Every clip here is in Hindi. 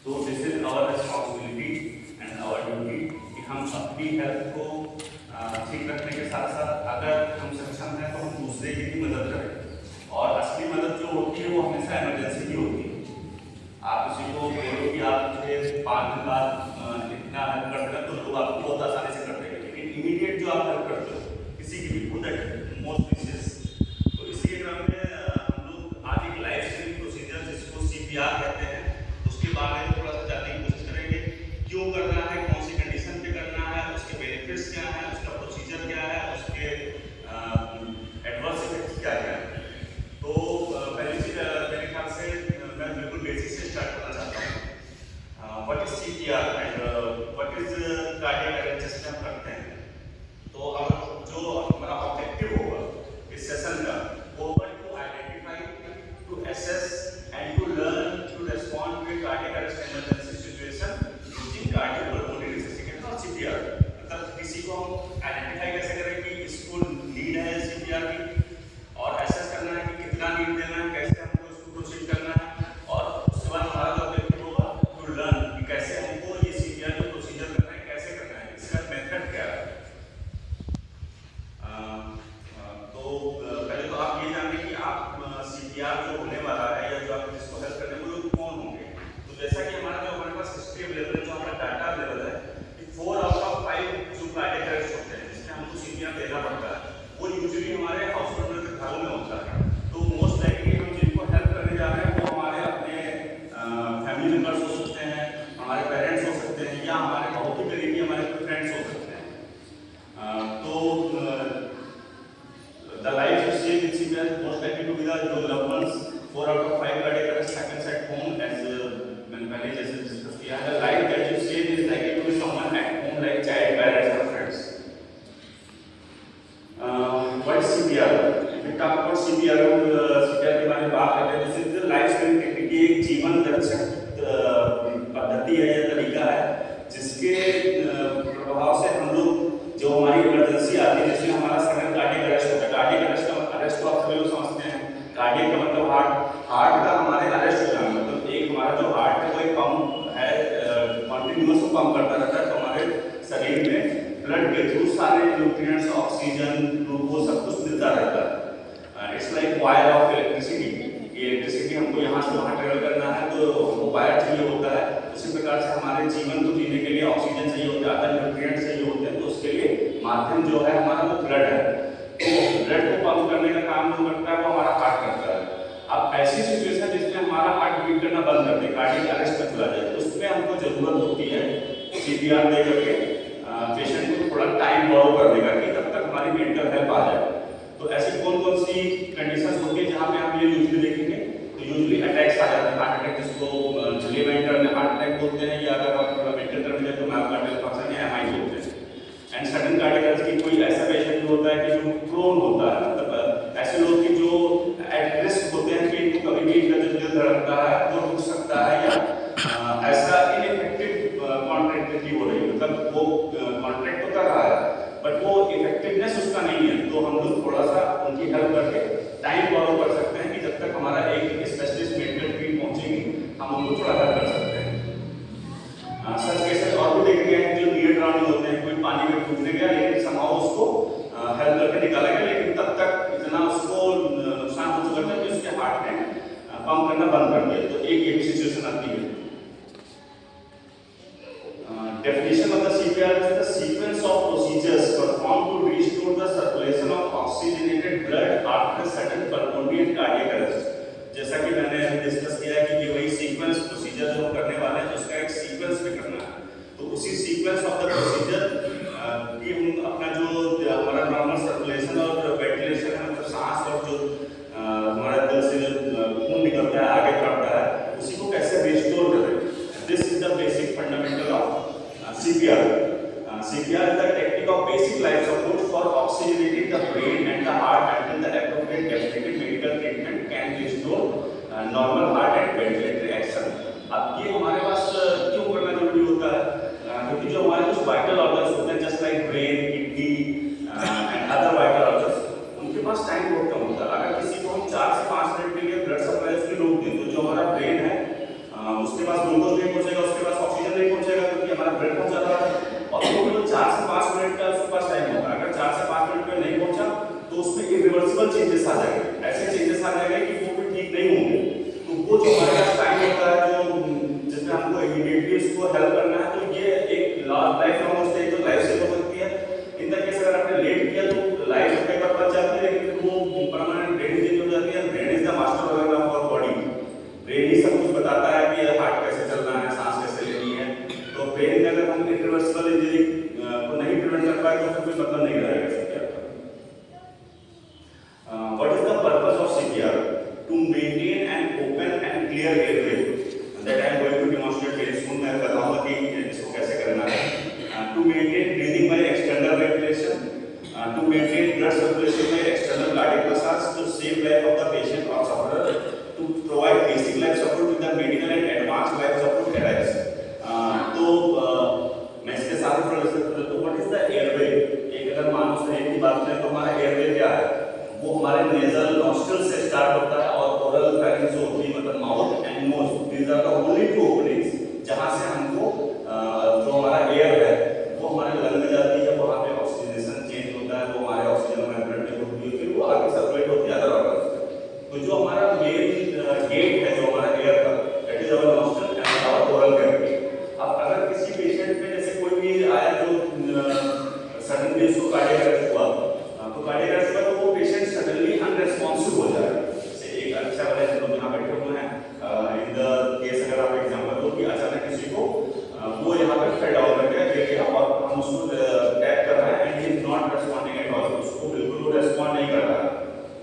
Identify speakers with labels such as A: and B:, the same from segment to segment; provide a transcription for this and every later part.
A: तो this is our responsibility and our duty कि हम अपनी हेल्थ को ठीक रखने के साथ साथ अगर हम सक्षम हैं तो हम दूसरे की भी मदद करें। और असली मदद जो होती है वो हमेशा इमरजेंसी की होती है। आप किसी को बोलो कि आप मुझे 5 दिन बाद इतना हेल्प कर देना, तो लोग आपको बहुत आसानी से कर देंगे, लेकिन इमीडिएट जो आप हेल्प करते हो किसी की भी, वो दैट मोस्ट प्रीशियस। तो इसी के क्रम में हम लोग आज एक लाइफ सेविंग प्रोसीजर जिसको CPR कहते हैं उसके बारे में थोड़ा सा जानने की कोशिश करेंगे। क्यों करना है, कौन सी कंडीशन पे करना है, उसके बेनिफिट्स क्या है, उसका प्रोसीजर क्या है, उसके एडवर्स इफेक्ट्स क्या क्या है। तो पहली चीज मेरे ख्याल से मैं बिल्कुल बेसिक से स्टार्ट करना चाहता हूँ। What is CPR and what is cardiac arrest जिसमें हम करते हैं। तो अब जो हमारा ऑब्जेक्टिव होगा इस सेशन का वो होगा to identify, to assess and to learn to respond to cardiac arrest emergency situation using cardiopulmonary resuscitation और CPR। मतलब किसी को हम आइडेंटिफाई कैसे करें कि इसको नीड है CPR की, और एसेस करना है कि कितना नीड देना है, कैसे हमको इसको प्रोसीड करना है, और उसके बाद हमारा जो ऑब्जेक्टिव होगा टू लर्न कि कैसे हमको ये CPR जो प्रोसीजर करना है कैसे करना है, इसका मेथड क्या है। तो पहले तो आप ये जानें कि आप CPR जो होने वाला है या जो आप जिसको हेल्प करने वाले वो कौन होंगे। तो जैसा कि हमारा जो हमारे पास हिस्ट्री अवेलेबल है, जो हमारा डाटा अवेलेबल है कि 4 आउट ऑफ 5 जो कार्डियक अरेस्ट होते हैं जिसमें हमको CPR देना पड़ता है वो यूजुअली हमारे हॉस्पिटल के घरों में होता है। तो मोस्ट लाइकली हम जिनको हेल्प करने जा रहे हैं वो हमारे अपने फैमिली मेंबर्स हो सकते हैं, हमारे पेरेंट्स हो सकते हैं, या हमारे बहुत ही करीबी हमारे फ्रेंड्स हो सकते हैं। तो the lives you save with CPR most likely to be the your loved ones. 4 out of 5 cardiac arrest happens at home, as मैंने पहले जैसे डिस्कस किया है। The life that you save is likely to be someone at home like child, parents or friends. What is CPR? If we talk about CPR, CPR के बारे में बात करते हैं तो सिर्फ लाइफ सेविंग टेक्निक की एक जीवन रक्षक पद्धति है या तरीका है जिसके प्रभाव से हम लोग जो हमारी इमरजेंसी आती है जिसमें हमारा सडन कार्डियक अरेस्ट होता है। कार्डियक अरेस्ट को आप सभी लोग समझते हैं। कार्डियक का मतलब हार्ट का हमारे अरेस्ट हो जाना, मतलब एक हमारा जो हार्ट है वो एक पंप है, कंटिन्यूअस पंप करता रहता है, तो हमारे शरीर में ब्लड के थ्रू सारे न्यूट्रिएंट्स, ऑक्सीजन, ग्लूकोज सब कुछ मिलता रहता है। It's like wire of electricity. Electricity हमको यहाँ से वहाँ ट्रेवल करना है तो हमको वायर चाहिए होता है। उसी प्रकार से हमारे जीवन को जीने के लिए ऑक्सीजन चाहिए होता है, न्यूट्रिएंट्स चाहिए होते हैं, तो उसके लिए माध्यम जो है हमारा वो ब्लड है। तो ब्लड को पंप करने का काम जो करता है वो हमारा हार्ट करता है। अब ऐसी सिचुएशन जिसमें हमारा हार्ट बीट करना बंद कर दे, कार्डियक अरेस्ट में चला जाए, तो उसमें हमको जरूरत होती है CPR दे करके पेशेंट को थोड़ा टाइम बॉरो करने का कि तब तक हमारी मेंटल हेल्प आ जाए। तो ऐसी कौन कौन सी कंडीशंस होती है जहाँ पे हम ये यूजुअली देखेंगे। तो यूजुअली अटैक्स आ जाते हैं, हार्ट अटैक जिसको लेमेंट में हार्ट अटैक बोलते हैं, या अगर आप थोड़ा मेंटल टर्म में तो मायोकार्डियल फंक्शन या MI बोलते हैं। एंड सडन कार्डियक अरेस्ट की कोई ऐसा पेशेंट होता है कि जो प्रोन होता है, मतलब ऐसे लोग कि जो एट रिस्क होते हैं कि इनको कभी भी इनका जो दिल धड़कता है वो रुक सकता है, या ऐसा इनइफेक्टिव कॉन्ट्रैक्टिविटी हो रही है, मतलब वो कॉन्ट्रैक्ट तो कर रहा है बट वो इफेक्टिवनेस उसका नहीं है। तो हम लोग थोड़ा सा उनकी हेल्प करके टाइम बॉरो कर सकते हैं कि जब तक हमारा एक स्पेशलिस्ट मेडिकल टीम पहुंचेगी हम उनको थोड़ा हेल्प कर सकते हैं। सच केसेस और भी देखे गए हैं जो नियर ड्राउनिंग होते हैं, कोई पानी में डूबने गया लेकिन समाव उसको हेल्प करके निकाला गया, लेकिन तब तक इतना उसको नुकसान हो चुका था कि उसके हार्ट ने पंप करना बंद कर दिया। तो एक ये भी सिचुएशन आती है। Definition of the CPR is the sequence of procedures performed to restore the circulation of oxygenated blood after sudden pulmonary and cardiac arrest। जैसा कि मैंने डिस्कस किया है कि ये वही सीक्वेंस प्रोसीजर जो हम करने वाले हैं उसका एक सीक्वेंस पे करना है। तो उसी सीक्वेंस ऑफ द प्रोसीजर कि हम अपना जो हमारा नॉर्मल सर्कुलेशन और वेंटिलेशन है, मतलब सांस और जो हमारे दिल से जो खून निकलता है आगे बढ़ता है उसी को कैसे रिस्टोर करें। This is the basic fundamental of CPR. CPR is the technique of basic life support for oxygenating the brain and the heart until the appropriate definitive medical treatment can restore normal heart and ventilatory action। अब ये हमारे पास क्यों करना जरूरी होता है, क्योंकि जो हमारे कुछ वाइटल ऑर्गन्स होते हैं just like brain, kidney and other vital organs, उनके पास टाइम बहुत कम होता है। अगर किसी को हम 4 से 5 मिनट के लिए ब्लड सप्लाई उसकी रोक दें तो जो हमारा ब्रेन है उसके पास ग्लूकोज नहीं पहुंचेगा, वो जो हमारे पास टाइम होता है जो जिसमें हमको इमीडिएटली उसको हेल्प करना है, तो ये एक लाइफ लॉन्ग स्टे तो लाइफ सेव हो सकती है। इन द केस अगर आपने लेट किया तो लाइफ कई बार बच जाती है, लेकिन फिर वो परमानेंट ब्रेन इंजरी हो जाती है। Brain is the master organ of our body. Brain ही सब कुछ बताता है कि हार्ट कैसे चलना है, सांस कैसे लेनी है। तो ब्रेन में अगर हम इरिवर्सिबल इंजरी को नहीं प्रिवेंट कर पाए तो कोई मतलब नहीं रहेगा सीपीआर का। What is the purpose of CPR? To maintain an open and clear airway that I am going to demonstrate very soon. मैं बताऊंगा कि इसको कैसे करना है। To maintain breathing by external ventilation, to maintain blood circulation by external cardiac massage, to save life of the patient or sufferer, to provide basic life support with the medical and advance life support arise. मैं इसके साथ थोड़ा डिस्कस करता हूं। What is the airway? एक अगर मानव शरीर की बात करें तो हमारा एयरवे क्या है? वो हमारे नेजल नॉस्ट्रल से स्टार्ट होता है और ओरल फैरिंक्स जो होती है, मतलब mouth and nose, these are the only two openings जहां से हमको जो हमारा एयर है वो हमारे लंग में जाती है, वहां पे ऑक्सीजनेशन चेंज होता है, वो हमारे ऑक्सीजन हमारे ब्लड में होती है, फिर वो आगे सर्कुलेट होती है अदर ऑर्गन्स। तो जो हमारा मेन गेट है जो हमारा एयर का, that is our nostril and our oral cavity. अब अगर किसी पेशेंट में जैसे कोई भी आया जो सडनली उसको कार्डियक अरेस्ट हुआ, तो कार्डियक अरेस्ट हुआ तो वो पेशेंट सडनली अनरेस्पॉन्सिव हो जाए। जैसे एक अच्छा वाला लोग यहाँ बैठे हुए हैं, इन द केस अगर आप एग्जांपल दो कि अचानक किसी को वो यहाँ पे फेल डाउन कर गया, गिर गया और हम उसको टैप कर रहे हैं and he is not responding at all. उसको बिल्कुल वो रेस्पॉन्ड नहीं कर रहा है,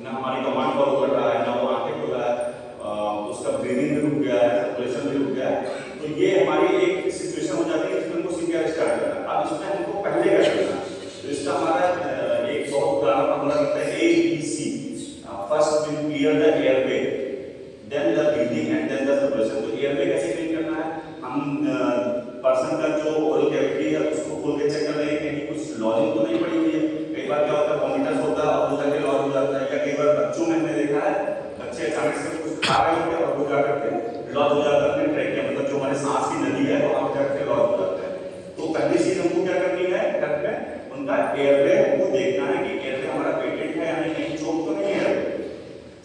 A: ना हमारी कमांड फॉलो कर रहा है, ना वो आंखें खोल रहा है, उसका ब्रीदिंग भी रुक गया है, सर्कुलेशन भी रुक गया है। तो ये हमारी एक सिचुएशन हो जाती है जिसमें हमको सीपीआर स्टार्ट करना है। अब इसमें हमको पहले क्या करना है? तो इसका हमारा एक बहुत पुराना फॉर्मूला होता है ABC। First will clear the airway, then the breathing and then the circulation. तो एयरवे कैसे क्लीन करना है? हम पर्सन का जो ओरल कैविटी है उसको खोल के चेक कर रहे हैं कहीं कुछ लॉजिंग तो नहीं पड़ी हुई है। कई बार क्या होता है, वॉमिटस होता है और वो जाके लॉज हो जाता है, या कई बार बच्चों में हमने देखा है बच्चे अचानक से कुछ खा रहे होते हैं और वो जाकर के लॉज हो जाता है, ट्रैकिया मतलब जो हमारे सांस की नली है वहां पर जाकर लॉज हो जाता है। तो पहली चीज हमको क्या करनी है, घर में उनका एयरवे हमको देखना है कि एयरवे हमारा पेटेंट है यानी कहीं चोक तो नहीं है।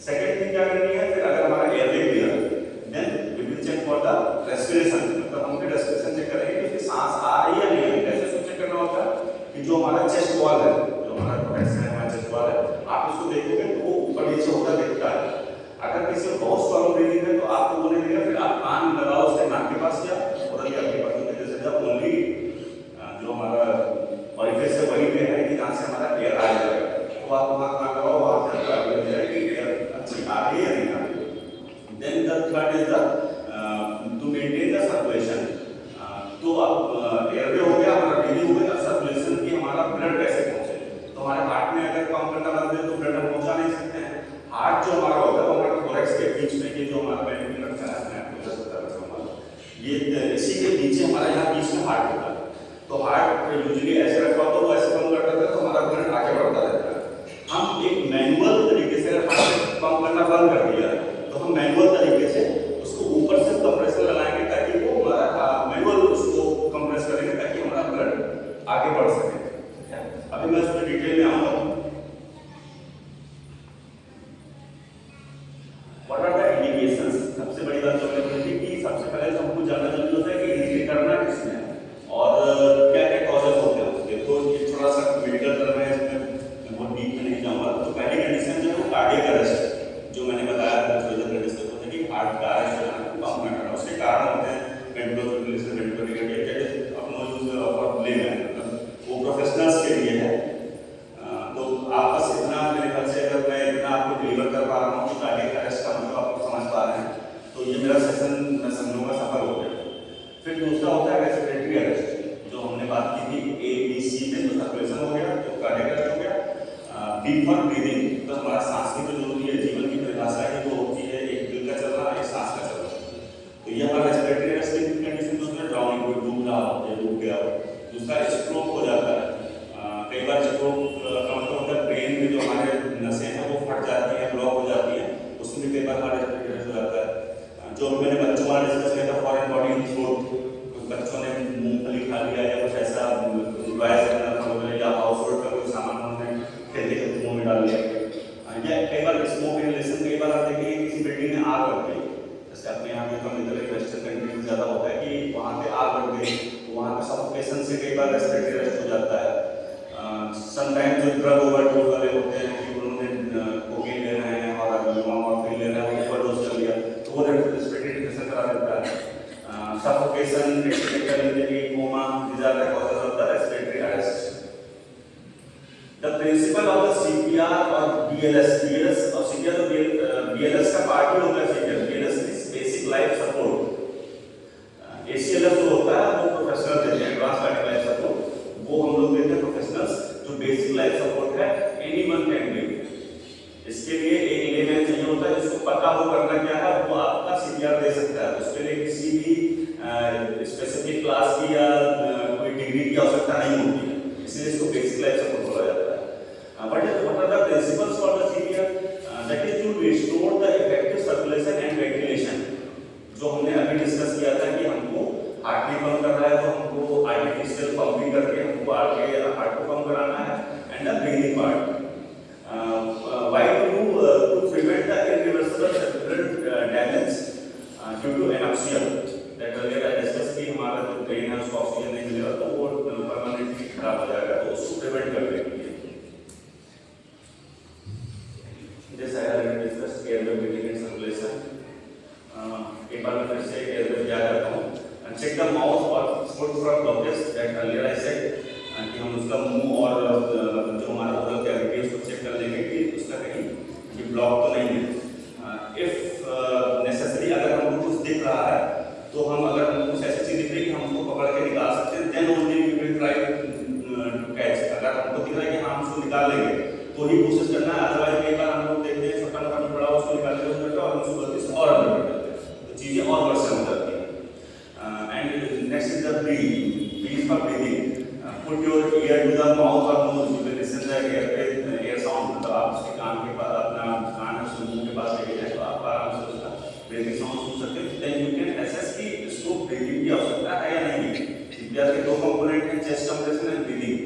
A: सेकंड थिंग क्या करनी है, फिर अगर हमारा airway clear then we will check for the respiration. मतलब हम रेस्पिरेशन चेक करेंगे कि उसकी सांस आ रही है या नहीं है। कैसे उसको चेक करना होता है कि जो हमारा चेस्ट वॉल है, जो हमारा प्रोटेक्शन है, हमारा चेस्ट वॉल है, आप उसको देखोगे तो वो ऊपर नीचे होता दिखता है। अगर किसी को बहुत स्ट्रॉन्ग ब्रीदिंग है तो आपको वो नहीं दिखेगा, फिर आप कान लगाओ उसके नाक के पास या ओरल कैविटी के पास, जैसे जब ओनली जो हमारा ऑरिफिस है वहीं पे है कि जहाँ से हमारा एयर आ जाएगा, तो आप वहाँ कान लगाओ, वहाँ से आपको आगे लग जाएगा कि एयर अच्छी आ रही है या नहीं आ रही है। Then the third is the to maintain the circulation. तो अब एयरवे हो गया, हमारा ब्रीदिंग हो गया, सर्कुलेशन की हमारा ब्लड कैसे पहुंचे। तो हमारे हार्ट में अगर पंप करना बंद है तो ब्लड हम पहुंचा नहीं सकते हैं। हार्ट जो हमारा होता है वो हमारे थोरैक्स के बीच में, ये जो हमारा वेंटिलेटर रखा है अपने आप को, ये इसी के नीचे हमारा यहाँ बीच में हार्ट होता है। तो हार्ट यूजुअली ऐसे रखा होता है, वो ऐसे पंप करता है तो हमारा ब्लड आगे बढ़ता रहता है। हम एक मैनुअल तरीके से पंप करना बंद कर दिया तो हम मैनुअल तरीके से उसको ऊपर से कंप्रेसर लगाएंगे ताकि वो हमारा मैनुअल उसको कंप्रेस करेंगे ताकि हमारा ब्लड आगे बढ़ सके। अभी मैं उसमें डिटेल में आऊंगा। What are the indications? सबसे बड़ी बात तो ये कि सबसे पहले तो हमको जानना जरूरी होता है कि इंजरी करना किसमें है और क्या क्या कॉजेज होते हैं उसके। तो ये थोड़ा सा मेडिकल टर्म है, इसमें बहुत डीप में नहीं जाऊंगा। तो पहली कंडीशन जो है वो कार्डियक अरेस्ट, जो मैंने बताया था थोड़ी देर डिस्कस होता है कि हार्ट का अरेस्ट होना, पंप ना करना। उसके कारण होते हैं वेंट्रिकुलर फिब्रिलेशन, वेंट्रिकुलर कार्डियक अपनो यूज फॉर ब्लेम है, मतलब वो प्रोफेशनल्स के लिए है। तो आप बस इतना मेरे ख्याल से अगर मैं इतना आपको डिलीवर कर पा रहा हूँ कि कार्डियक अरेस्ट का मतलब आप समझ पा रहे हैं, तो ये मेरा सेशन मैं समझूंगा का सफल हो गया। फिर दूसरा होता है रेस्पिरेटरी अरेस्ट, जो हमने बात की थी ABC में, तो सर्कुलेशन हो गया, तो कार्डियक अरेस्ट हो गया। बी फॉर ब्रीदिंग, तो हमारा सांस की तो जरूरी है, जीवन की परिभाषा है जो होती है एक दिल का चलना, एक सांस का चलना। तो ये हमारा रेस्पिरेटरी अरेस्ट की कंडीशन, दूसरा ड्राउनिंग, कोई डूब रहा हो या डूब गया हो। दूसरा स्ट्रोक हो जाता है। कई बार स्ट्रोक का मतलब होता है ब्रेन में जो हमारे नसें हैं वो फट जाती हैं, ब्लॉक हो जाती हैं, उसमें भी कई बार हमारा रेस्पिरेटरी अरेस्ट हो जाता है। जो मैंने बच्चों वाला डिस्कस किया था फॉरेन बॉडी इन थ्रोट, कुछ बच्चों ने मूंगफली खा लिया या कुछ ऐसा या हाउस होल्ड का कोई सामान उन्होंने खेलते खेलते मुंह में डाल लिया। या कई बार स्मोक इनहेलेशन, कई बार आप देखेंगे किसी बिल्डिंग में आग लग गई, जैसे अपने यहाँ पे तो मिलता है वेस्टर्न कंट्री में ज़्यादा होता है कि वहाँ पे आग लग गई तो वहाँ पे सफोकेशन से कई बार रेस्पिरेटरी अरेस्ट हो जाता है। समटाइम जो ड्रग ओवरडोज वाले होते हैं कि उन्होंने कोकेन ले रहे हैं और मॉर्फिन ले रहे हैं, ओवरडोज कर लिया तो वो रेस्पिरेटरी डिप्रेशन करा देता है। Suffocation, critical injury, coma, these are the causes of the respiratory arrest. The principle of the CPR और BLS और CPR तो BLS का पार्ट ही होता है। CPR BLS means basic life support. ACLS जो होता है वो प्रोफेशनल देते हैं, एडवांस लाइफ सपोर्ट, वो हम लोग देते हैं प्रोफेशनल्स। जो बेसिक लाइफ सपोर्ट है एनीवन कैन गिव। इसके लिए एक लेमैन चाहिए होता है जिसको पता हो करना क्या है, वो आपका CPR दे सकता है। उसके लिए किसी भी स्पेसिफिक क्लास की या कोई डिग्री की आवश्यकता नहीं होती है, इसलिए इसको बेसिक लाइफ सपोर्ट बोला जाता है। What are the principles for the CPR? That is to restore the effective circulation and ventilation. जो हमने अभी डिस्कस किया था कि हमको हार्ट नहीं पंप कर रहा है तो हमको आर्टिफिशियल पंपिंग करके हमको आगे हार्ट को पंप कराना है, and the breathing part. Why to prevent the irreversible circulatory damage due to anosmia that earlier I discussed कि हमारा जो ब्रेन है उसको ऑक्सीजन नहीं मिलेगा तो वो परमानेंटली खराब हो जाएगा, तो उसको प्रिवेंट कर देंगे। This I already discussed airway breathing and circulation. एक बार मैं फिर से airway याद करता हूँ। Check the mouth or foot for blockage that earlier I said कि हम उसका मुंह और जो हमारा ओरल कैविटी है उसको चेक कर लेंगे कि उसका कहीं कि ब्लॉक तो नहीं है। If necessary अगर हमको कुछ दिख रहा है तो हम अगर हमको कुछ ऐसी चीज दिख रही है कि हम उसको पकड़ के निकाल सकते हैं, then only we will try to catch। अगर हमको दिख रहा है कि हम उसको निकाल लेंगे तो ही कोशिश करना है, अदरवाइज कई बार हम लोग देखते हैं छोटा मोटा बड़ा उसको निकालने की कोशिश करते हैं और उसको गलती से और अंदर कर देते हैं, तो चीजें और वर्षन हो जाती हैं। And next is the breath for breathing. Put your ear to the mouth or nose, you will listen the air sound. मतलब आप उसके कान के पास अपना कान है मुंह के पास लेके जाए तो आप आराम से उसका ब्रीदिंग साउंड सुन सकते हैं। देन यू कैन असेस कि इसको ब्रीदिंग की आवश्यकता है या नहीं। CPR के दो कंपोनेंट हैं, चेस्ट कंप्रेशन एंड ब्रीदिंग।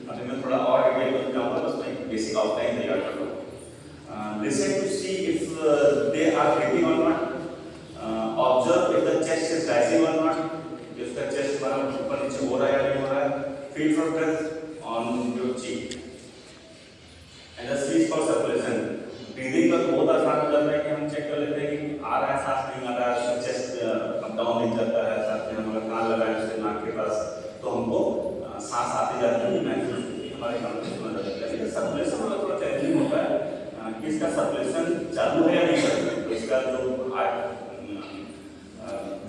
A: अभी मैं थोड़ा और डिटेल में जाऊंगा, बस मैं बेसिक आउटलाइन तैयार कर रहा हूं। Listen to see if they are breathing or not. Observe if the chest is rising or not, कि उसका चेस्ट हमारा ऊपर नीचे हो रहा है या नहीं हो रहा है। Feel for breath on your cheek and the C for circulation. Breathing का बहुत आसान हो जाता है कि हम चेक कर लेते हैं कि आ रहा है सांस नहीं आ रहा है, चेस्ट अप डाउन नहीं जाता है, साथ में हम अगर कान लगाएं उसके नाक के पास तो हमको सांस आती जाती है, महसूस हमारे कान में सुना जाता है। लेकिन सर्कुलेशन वाला थोड़ा चैलेंजिंग होता है कि इसका सर्कुलेशन चालू है या नहीं कर रहा है, तो इसका जो हार्ट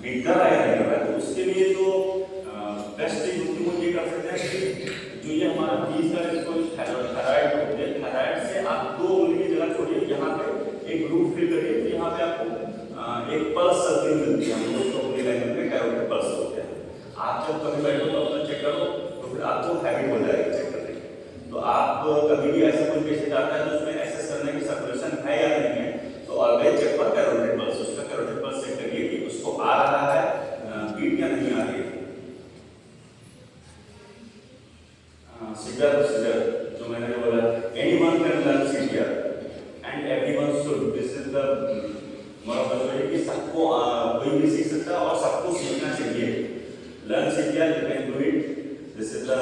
A: बीट कर रहा है या नहीं कर रहा है। तो उसके लिए जो बेस्ट चीज होती है वो ये कर सकते हैं कि जो ये हमारा बीच का इसको थायराइड होती है, थायराइड से आप 2 उंगली की जगह छोड़िए, यहाँ पे एक ग्रूव फील करिए, तो यहाँ पे आपको एक पल्स सर्किल मिलती है, हम उसको अपनी लैंग्वेज में कैरोटिड पल्स होते हैं। आप जब कभी बैठो तो अपना चेक करो तो फिर आपको हैबिट हो जाएगी चेक करने की। तो आप कभी भी ऐसा कोई पेशेंट आता है तो उसमें एसेस करने की सर्कुलेशन है या नहीं है, तो always check for carotid pulse. उसका कैरोटिड पल्स चेक करिए कि उसको आ रहा है बीट या नहीं आ रही है। CPR procedure जो मैंने बोला, anyone can learn CPR and everyone should। This is the मतलब कि सबको कोई भी सीख सकता है और सबको सीखना चाहिए। Learn CPR, you can do it। This is the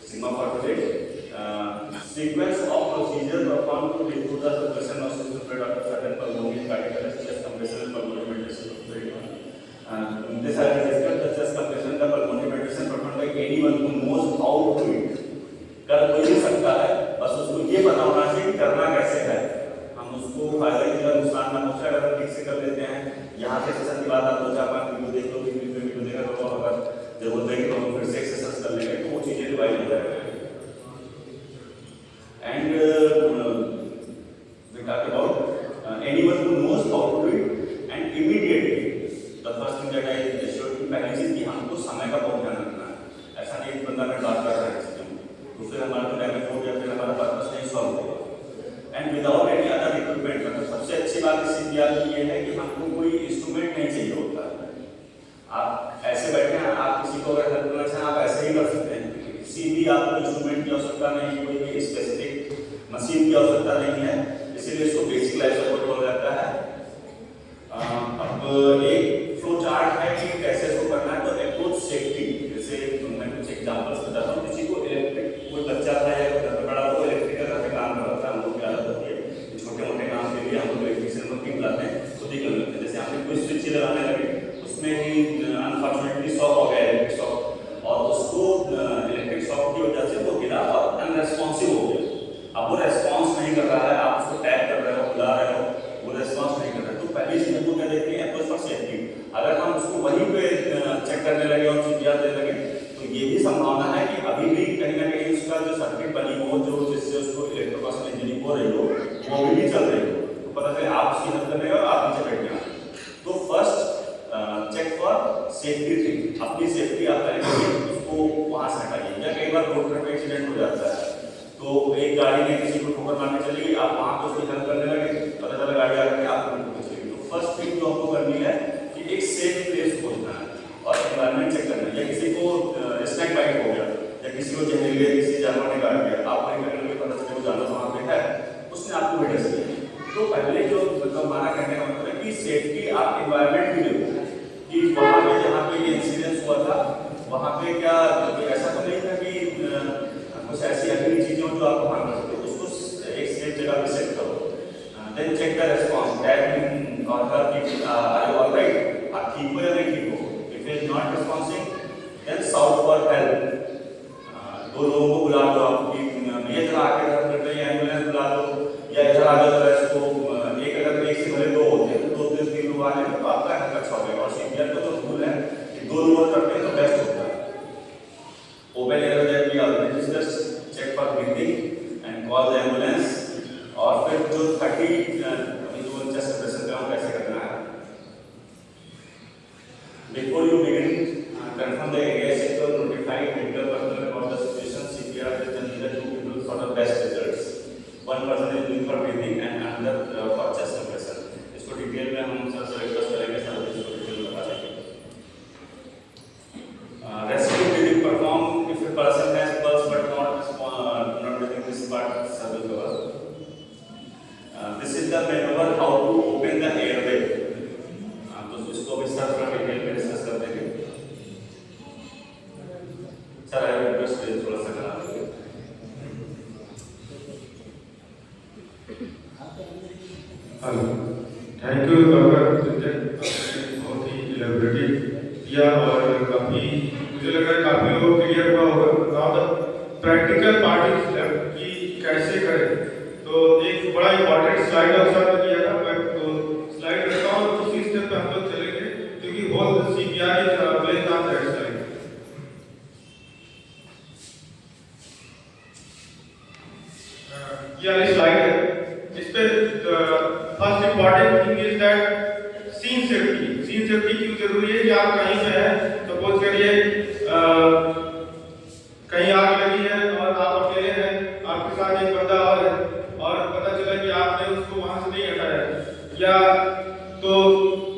A: sigma for today। Sequence of procedure performed to improve the circulation of system spread after certain pulmonary cardiac arrest, chest compression and pulmonary ventilation। This has been discussed, the chest compression, the pulmonary ventilation performed by anyone who knows how to do it। कर कोई भी सकता है, बस उसको ये पता होना चाहिए कि करना कैसे है। हम उसको फायदा की तरह नुकसान ना पहुंचाए अगर ठीक से कर लेते हैं। यहाँ से सेशन के बाद आप 2-4-5 वीडियो देख लो, वीडियो देखा तो अगर जरूरत है कि हम फिर से एक्सरसाइज कर लेंगे तो वो चीजें रिवाइज हो जाएगा। And we talk about anyone who knows how to do it and immediately the first thing that I assured you, पहली चीज कि हमको समय का बहुत ध्यान रखना है। ऐसा नहीं एक बंदा में बात कर रहा है तो फिर हमारा तो डैमेज हो गया, फिर हमारा पर्पस नहीं सॉल्व होगा। And without any other equipment, मतलब सबसे अच्छी बात इस CPR की ये है कि हमको कोई इंस्ट्रूमेंट नहीं चाहिए होता। आप ऐसे बैठे हैं, आप किसी को अगर हेल्प करना चाहें आप ऐसे ही कर सकते हैं, किसी भी आपको इंस्ट्रूमेंट की आवश्यकता नहीं, कोई भी स्पेसिफिक मशीन की आवश्यकता नहीं है, इसीलिए इसको बेसिक लाइफ सपोर्ट बोला जाता है। फिर कोई स्विच लगाने लगे, उसमें ही अनफॉर्चुनेटली शॉक हो गया, इलेक्ट्रिक शॉक, और उसको इलेक्ट्रिक शॉक की वजह से वो गिरा और अनरेस्पॉन्सिव हो गया। अब वो रेस्पॉन्स नहीं कर रहा है, आप उसको टैग कर रहे हो, बुला रहे हो, वो रेस्पॉन्स नहीं कर रहा है, तो पहली चीज हमको क्या देखते हैं, अप्रोच फॉर सेफ्टी। अगर हम उसको वहीं पे चेक करने लगे और सीपीआर देने लगे, तो ये भी संभावना है कि अभी भी कहीं ना कहीं उसका जो सर्किट बनी हो, जो जिससे उसको इलेक्ट्रोकॉसल इंजरी हो रही हो, वो अभी भी चल रही हो, तो पता चले आप उसकी हेल्प कर रहे हो और आप नीचे बैठ गए। तो first check for safety thing, अपनी सेफ्टी आप करेंगे, उसको वहां से हटाइए। या कई बार रोड पर एक्सीडेंट हो जाता है, तो एक गाड़ी ने किसी को ठोकर मारने चली गई, आप वहां पे उसकी हेल्प करने लगे, पता चला गाड़ी आकर आपको ठोकर चली। तो फर्स्ट थिंग जो हमको करनी है कि एक सेफ प्लेस खोजना है और एनवायरमेंट चेक करना है। या किसी को स्नैक बाइट हो गया या किसी को जहरीले किसी जानवर ने काट दिया, आप वहीं करने लगे, पता चले वो जानवर वहां पे है, उसने आपको भी डस दिया। तो पहले जो मतलब हमारा कहने का मतलब है कि सेफ्टी आप एनवायरमेंट भी देखो कि वहां पे जहाँ पे ये इंसिडेंस हुआ था, वहां पे क्या ऐसा तो नहीं था कि कुछ ऐसी अगली चीजें जो आपको हार्म कर सकते हो, उसको एक सेफ जगह पे सेट करो। Then check the response that और हर की आर यू ऑलराइट, आप ठीक हो या नहीं ठीक हो। If is not responsing then shout for help, दो लोगों को बुला दो, आप ये जरा आके हेल्प करते हैं, एम्बुलेंस बुला दो, या इधर आ जाओ, इसको एक अगर एक से भले दो होते हैं तो 2-3 लोग आ जाए तो आपका हेल्प अच्छा हो जाएगा। और सीपीआर का तो रूल है कि 2 लोग करते हैं तो बेस्ट होता है। Open air that we already discuss, check for breathing and call the ambulance. और फिर जो 30 अभी जो चेस्ट प्रेशर का कैसे करना है, before you begin confirm the area sector, notify medical personnel about the situation. CPR is the needed 2 people for the best results. One person is doing for breathing and another for chest compression. इसको डिटेल में हम सर से रिक्वेस्ट करेंगे, सर इसको डिटेल में बता देंगे। Rescue breathing perform if a person has pulse but not breathing, this part sir will cover. This is the maneuver how to open the airway. तो इसको भी सर थोड़ा डिटेल में डिस्कस कर देंगे। सर आई रिक्वेस्ट थोड़ा सा करा दीजिए।
B: हेलो, थैंक यू डॉक्टर, बहुत ही इलैबोरेटिव किया और काफ़ी मुझे लग रहा है काफ़ी लोगों को क्लियर हुआ होगा। Now the practical part is left कि कैसे करें। तो एक बड़ा इंपॉर्टेंट स्लाइड अवसर में किया था, मैं तो स्लाइड रखता हूँ, उसी स्टेप पे हम लोग चलेंगे क्योंकि whole CPR is playing on that slide. ये वाली स्लाइड है, इस पे first important thing is that scene safety. Scene safety क्यों जरूरी है कि आप कहीं पे हैं, सपोज करिए कहीं आग लगी है और आप अकेले हैं, आपके साथ एक बंदा और है और पता चला कि आपने उसको वहां से नहीं हटाया, या तो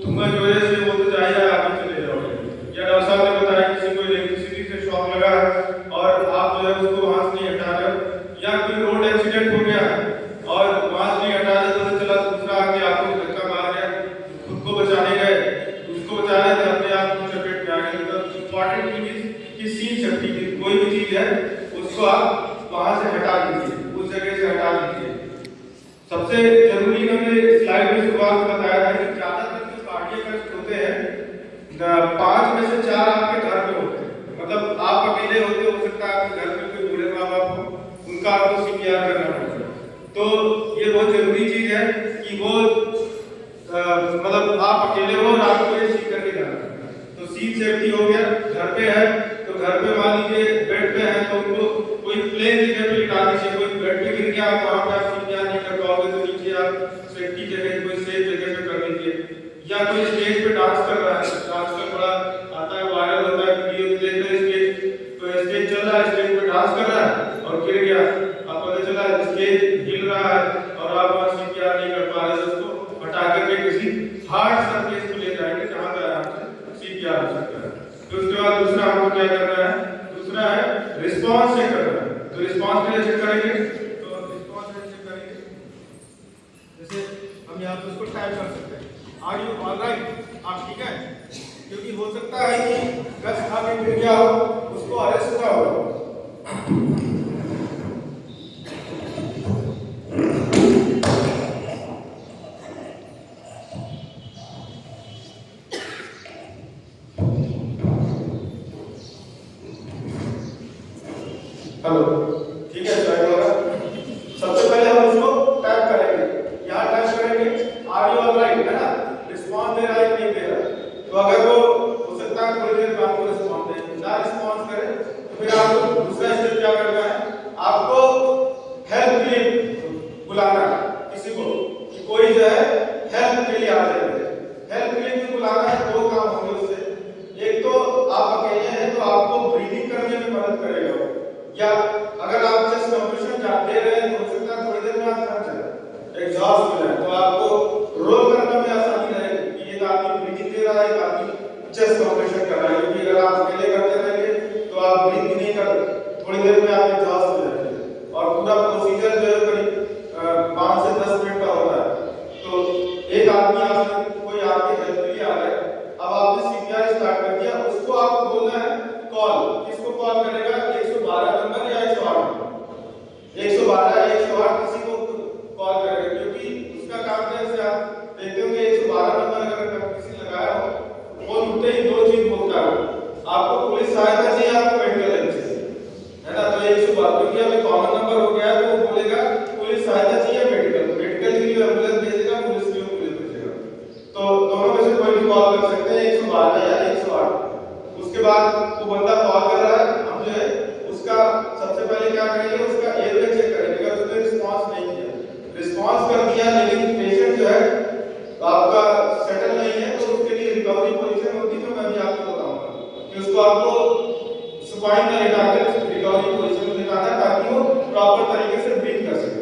B: धुआं की वजह से वो तो जाएगा, आगे चले जाओगे। या डॉक्टर साहब ने बताया किसी को इलेक्ट्रिसिटी से शॉक लगा और आप जो है उसको वहां से नहीं हटा रहे, या कोई रोड एक्सीडेंट हो गया और वहां से नहीं हटा रहे, तो चला दूसरा आके आपको धक्का मार गया, खुद को बचाने गए, उसको बचाने से अपने आप को चपेट में आ गए। तो इंपॉर्टेंट थिंग इज कि सीन सेफ्टी की कोई भी चीज है उसको आप वहां से हटा दीजिए, उस जगह से हटा दीजिए। सबसे जरूरी हमने स्लाइड में शुरुआत में बताया था कि ज्यादातर जो कार्डियक अरेस्ट होते हैं 5 में से 4 आपके घर में होते हैं, मतलब आप अकेले होते, हो सकता है आपके घर में कोई बूढ़े माँ बाप हो, उनका आपको सीपीआर करना पड़ेगा। तो ये बहुत जरूरी चीज है कि वो मतलब आप अकेले हो और आपको ये सीख करके जाना। तो सीट सेफ्टी हो गया। घर पे है तो घर पे मान लीजिए बेड पे है तो उनको कोई प्लेन जगह पे लिटा दीजिए, कोई बेड पे गिर गया आप वहां पे आप सीपीआर नहीं कर पाओगे तो नीचे आप सेफ्टी जगह कोई सेफ जगह पे कर लीजिए। या कोई स्टेज पे डांस कर रहा है, आजकल बड़ा आता है, वायरल होता है वीडियो देख रहे स्टेज, तो स्टेज चल रहा है, स्टेज पे डांस कर रहा है और गिर गया, आप पता चला स्टेज हिल रहा है और आप वहां सीपीआर नहीं कर पा रहे, तो उसको हटा करके किसी हार्ड सरफेस पे ले जाएंगे जहां पे आराम से सीपीआर हो सकता है। तो उसके बाद दूसरा हमको क्या करना है, दूसरा है रिस्पांस चेक करना है। तो रिस्पांस कैसे चेक करेंगे, तो रिस्पांस कैसे चेक करेंगे, जैसे हम यहाँ पे उसको टाइप कर सकते हैं, आर यू ऑलराइट, आप ठीक है, क्योंकि हो सकता है कि गस खा के गिर गया हो, उसको अरेस्ट हुआ हो। हेलो, ठीक है, ज्वाइन हो रहा है। सबसे पहले हम इसको टैप करेंगे, यहाँ टैप करेंगे, आर यू ऑलराइट, है ना, रिस्पॉन्स दे रहा है नहीं दे रहा। तो अगर वो हो सकता है थोड़ी देर में आपको रिस्पॉन्स दे, ना रिस्पॉन्स करे तो फिर आपको दूसरा स्टेप क्या करना है, आपको हेल्प के लिए बुलाना है किसी को, कि कोई जो है हेल्प के लिए आ जाए। हेल्प के लिए बुलाना है, दो काम होंगे उससे। एक तो आप अकेले हैं तो आपको ब्रीदिंग करने में मदद करेगा, या अगर आप चेस्ट कंप्रेशन दे रहे हैं तो हो सकता है थोड़ी देर में आप थक जाए, एग्जॉस्ट हो जाए, तो आपको रोल करने में आसानी रहेगी कि एक आदमी ब्रीदिंग दे रहा है, एक आदमी चेस्ट कंप्रेशन कर रहा है। क्योंकि अगर आप अकेले करते रहेंगे तो आप ब्रीथ भी नहीं कर, थोड़ी देर में आप एग्जॉस्ट हो जाएंगे। और पूरा प्रोसीजर जो है करीब 5 से 10 मिनट का होता है। तो एक आदमी आपने कोई आपके हेल्प के लिए आ गया, अब आपने सीपीआर स्टार्ट कर दिया, उसको आपको बोलना है कॉल। किसको कॉल करेगा, 112 नंबर या 108 112 या 108 किसी को कॉल करेगा, क्योंकि उसका काम है। जैसे आप देखते होंगे 112 नंबर अगर किसी लगाया हो, फोन उठते ही दो चीज बोलता है, आपको पुलिस सहायता चाहिए, आपको मेडिकल हेल्प चाहिए, है ना। तो 112 क्योंकि अभी कॉमन नंबर हो गया है, तो वो बोलेगा पुलिस सहायता चाहिए, मेडिकल के लिए एम्बुलेंस भेजेगा, पुलिस के लिए पुलिस भेजेगा। तो दोनों में से कोई भी कॉल कर सकते हैं, 112 या 108। उसके बाद वो बंदा कॉल कर रहा है, हम जो है उसका सबसे पहले क्या करेंगे, उसका एयरवे चेक करेंगे। अगर उसने रिस्पांस नहीं किया, रिस्पांस कर दिया लेकिन पेशेंट जो है आपका सेटल नहीं है, तो उसके लिए रिकवरी पोजीशन होती है, जो मैं भी आपको बताऊंगा कि उसको आपको सुपाइन में लेटा के रिकवरी पोजीशन में लेटाना है, ताकि वो प्रॉपर तरीके से ब्रीथ कर सके,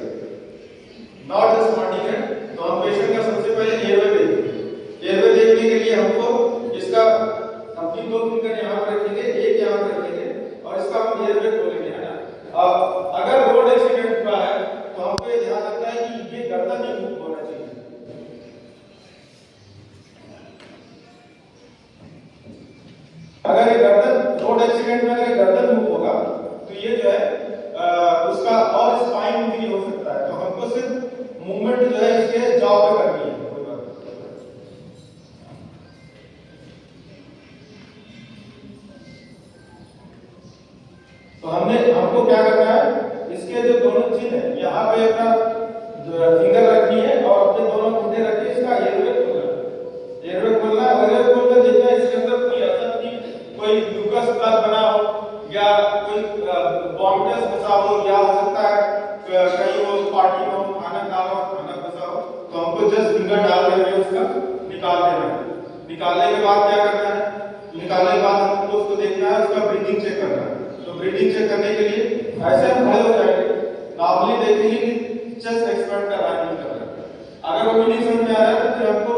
B: नॉट रिस्पॉन्डिंग है। तो हम पेशेंट का सबसे पहले एयरवे देखेंगे। एयरवे देखने के लिए हमको इसका अपनी 2 फिंगर यहाँ पर रखेंगे, एक यहाँ पर रखेंगे और इसका हम एयरवे खोलेंगे, है ना। अब अगर रोड एक्सीडेंट हुआ है तो हमको ये ध्यान रखना है कि ये गर्दन नहीं मूव होना चाहिए। अगर ये गर्दन रोड एक्सीडेंट में अगर गर्दन मूव होगा तो ये जो है उसका और स्पाइन इंजरी हो सकता है। तो हमको सिर्फ मूवमेंट जो है इसके जॉ पे करनी है, कोई बात नहीं। तो हमको क्या करना है, इसके जो दोनों चिन्ह है यहाँ पे अपना फिंगर रखनी है और अपने दोनों घुटने रख के इसका एयरवे खोलना है। एयरवे खोलना है, एयरवे खोलकर देखना है इसके अंदर कोई ऐसा कोई ग्लूकोज प्लग बना हो या कोई वॉमिटस फंसा हो, या हो सकता है कहीं वो पार्टी में खाना खा हो, खाना फंसा हो, तो हमको जस्ट फिंगर डाल करके उसका निकाल देना है। निकालने के बाद क्या करना है, निकालने के बाद हमको उसको देखना है, उसका ब्रीदिंग चेक करना है। तो ब्रीदिंग चेक करने के लिए ऐसे हम खड़े हो जाएंगे, नॉर्मली देखेंगे कि चेस्ट एक्सपेंड कर रहा है नहीं कर रहा है। अगर वो नहीं समझ में आ रहा है तो फिर हमको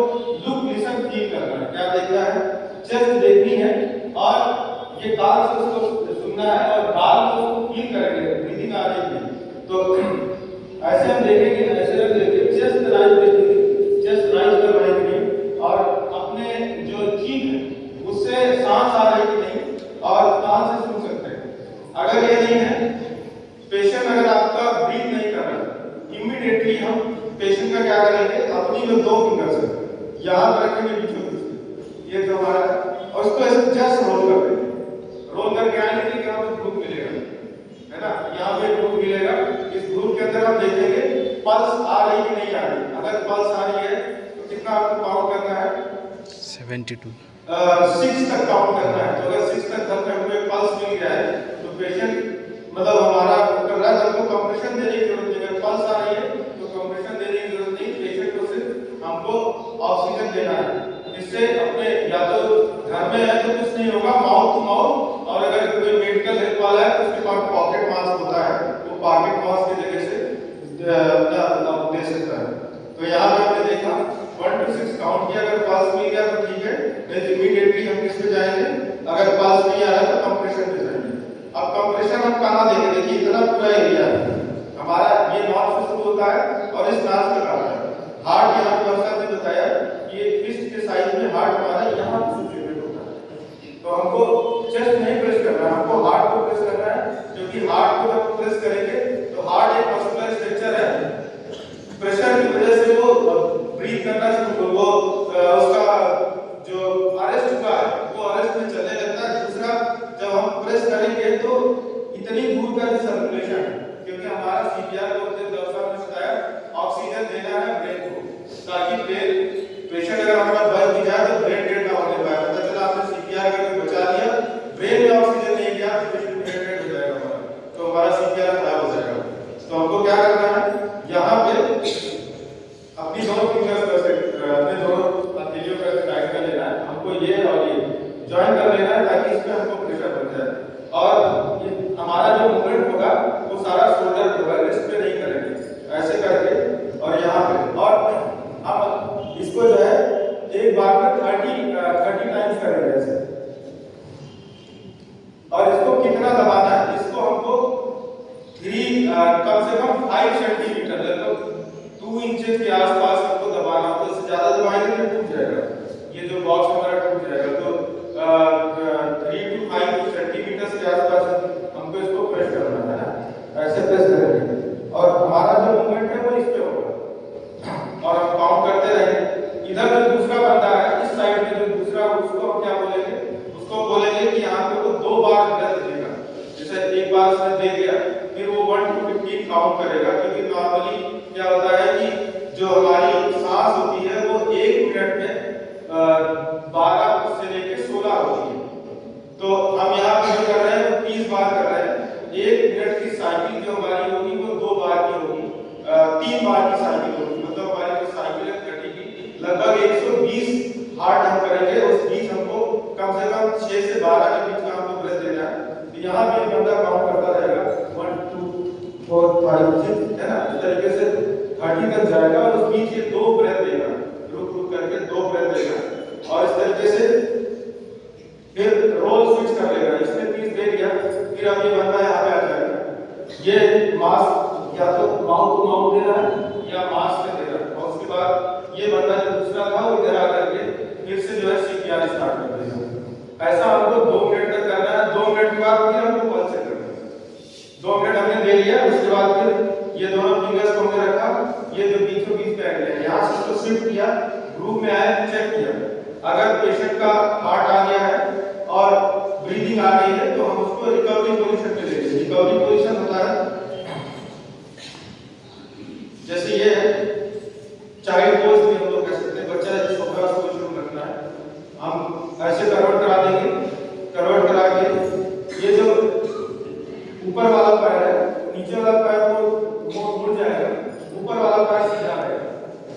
B: लुक लिसन फील करना है। क्या देखना है, चेस्ट देखनी है और ये कान से उसको सुनना है और कान से उसको फील करेंगे, ब्रीदिंग आ रही है। तो ऐसे हम देखेंगे, ऐसे रख देंगे, चेस्ट राइज देखेंगे, चेस्ट राइज कर रहा है कि नहीं, और अपने जो चीख है उससे सांस आ रही कि नहीं, और कान से सुन सकते हैं। अगर ये नहीं है, पेशेंट अगर आपका ब्रीथ नहीं कर रहा, इमीडिएटली हम पेशेंट का क्या करेंगे, अपनी जो 2 फिंगर से यहाँ पर रखेंगे बीचों बीच, ये जो हमारा, और उसको ऐसे जस्ट रोल कर देंगे। रोल करके आएंगे कि यहाँ पे ग्रुप मिलेगा, है ना, यहाँ पे ग्रुप मिलेगा। इस ग्रुप के अंदर हम देखेंगे पल्स आ रही कि नहीं आ रही। अगर पल्स आ रही है तो कितना आपको काउंट करना है,
C: 72
B: 6 तक काउंट करना है। तो अगर 6 तक हमको पल्स मिल गया है तो पेशेंट मतलब हमारा कर रहा है, हमको कंप्रेशन देने की जरूरत नहीं। अगर पल्स आ रही है तो कंप्रेशन देने की जरूरत नहीं, पेशेंट को सिर्फ हमको ऑक्सीजन देना है। इससे अपने या तो घर में है तो कुछ नहीं होगा, माउथ टू माउथ, और अगर कोई मेडिकल हेल्प वाला है तो उसके पास पॉकेट मास्क होता है, वो पॉकेट मास्क की जगह से दे सकता है। तो यहाँ पे हमने देखा 1 to 6 काउंट किया, अगर पल्स मिल गया तो ठीक है, नहीं तो इमीडिएटली हम किस पे जाएंगे, अगर पल्स नहीं आ रहा है तो कंप्रेशन पे जाएंगे। अब कंप्रेशन हम कहाँ देंगे, देखिए इतना पूरा एरिया है हमारा, ये नॉर्थ से शुरू होता है और इस नाक तक आता है। हार्ट यहाँ पे सर ने बताया कि ये फिस्ट के साइज में हार्ट हमारा यहाँ पे सिचुएटेड होता है। तो हमको चेस्ट नहीं प्रेस करना है, हमको हार्ट को प्रेस करना है, क्योंकि हार्ट को जब प्रेस करेंगे तो हार्ट एक मस्कुलर स्ट्रक्चर है, प्रेशर की वजह से वो ब्रीथ करना शुरू, वो उसका जो अरेस्ट हुआ है वो अरेस्ट में चलने लगता है। दूसरा, जब हम प्रेस करेंगे तो इतनी दूर का जो ये और ये ज्वाइन कर लेना है ताकि इसमें हमको प्रेशर बन जाए। और हमारा जो मूवमेंट होगा वो सारा शोल्डर पे होगा, रिस्ट पे नहीं करेंगे, ऐसे करके और यहाँ पे। और हम इसको जो है एक बार में 30 टाइम्स करेंगे ऐसे। और इसको कितना दबाना है, इसको हमको कम से कम 5 सेंटीमीटर लगभग 2 इंचेस के आसपास हमको दबाना है। तो इससे ज्यादा दबाएंगे तो टूट जाएगा, ये जो बॉक्स हमारा टूट जाएगा। तो 3 to 5 सेंटीमीटर के आसपास हमको इसको प्रेस करना है ना, ऐसे प्रेस करेंगे और हमारा जो मूवमेंट है वो इस पे होगा और हम काउंट करते रहेंगे। इधर जो दूसरा बंदा है इस साइड में जो दूसरा, उसको हम क्या बोलेंगे, उसको बोलेंगे कि यहाँ पे वो 2 बार ब्रेथ देगा। जैसे एक बार उसने दे दिया, फिर वो 1 to 15 काउंट करेगा, क्योंकि नॉर्मली क्या होता है कि जो हमारी सांस होती है वो 1 मिनट में 12 से लेकर 16 होती है। तो हम यहाँ पे जो कर रहे हैं वो 30 बार कर रहे हैं। 1 मिनट की साइकिल जो हमारी होगी वो 2 बार की होगी, 3 बार की साइकिल होगी। मतलब हमारी जो साइकिल है घटी लगभग 120 हार्ट हम करेंगे। उस बीच हमको कम से कम 6 से 12 के बीच का हमको ब्रेथ देना है। तो यहाँ पे एक बंदा काउंट करता रहेगा 1 2 4 5 6 है ना, इस तरीके से 30 तक जाएगा और उस बीच ये 2 ब्रेथ देगा, रुक रुक करके 2 ब्रेथ देगा। और इस तरीके से फिर रोल स्विच कर लेगा। इसने 30 दे दिया, फिर अब ये बंदा यहाँ पे आ जाएगा। ये मास्क या तो माउथ टू माउथ दे रहा है या मास्क से दे रहा है। और उसके बाद ये बंदा जो दूसरा था वो इधर आ करके फिर से जो है CPR स्टार्ट कर देगा। ऐसा हमको 2 मिनट तक करना है। 2 मिनट के बाद फिर हमको पल्स चेक करना है। 2 मिनट हमने दे लिया, उसके बाद फिर ये दोनों फिंगर्स को हमने रखा, ये जो बीचों बीच पे है यहाँ से इसको शिफ्ट किया, ग्रुप में आया, चेक किया। अगर पेशेंट का हार्ट आ गया है और ब्रीदिंग आ गई है तो हम उसको रिकवरी पोजीशन पे लेंगे। रिकवरी पोजीशन होता है जैसे ये चाइल्ड पोज भी हम लोग कह सकते हैं, बच्चा जिसको क्रॉस पोजीशन में रखना है, हम ऐसे कन्वर्ट करा देंगे। कन्वर्ट करा के ये जो ऊपर वाला पैर है, नीचे वाला पैर को मुड़ जाएगा, ऊपर वाला पैर सीधा रहेगा,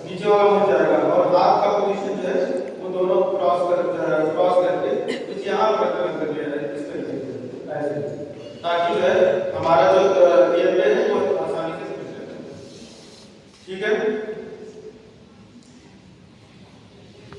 B: नीचे वाला मुड़ जाएगा। और हाथ का पोजीशन जो है वो दोनों क्रॉस करके कुछ यहाँ पर कर दिया जाए इस तरीके से, ऐसे, ताकि जो है हमारा जो एयरवे है वो आसानी से ठीक है।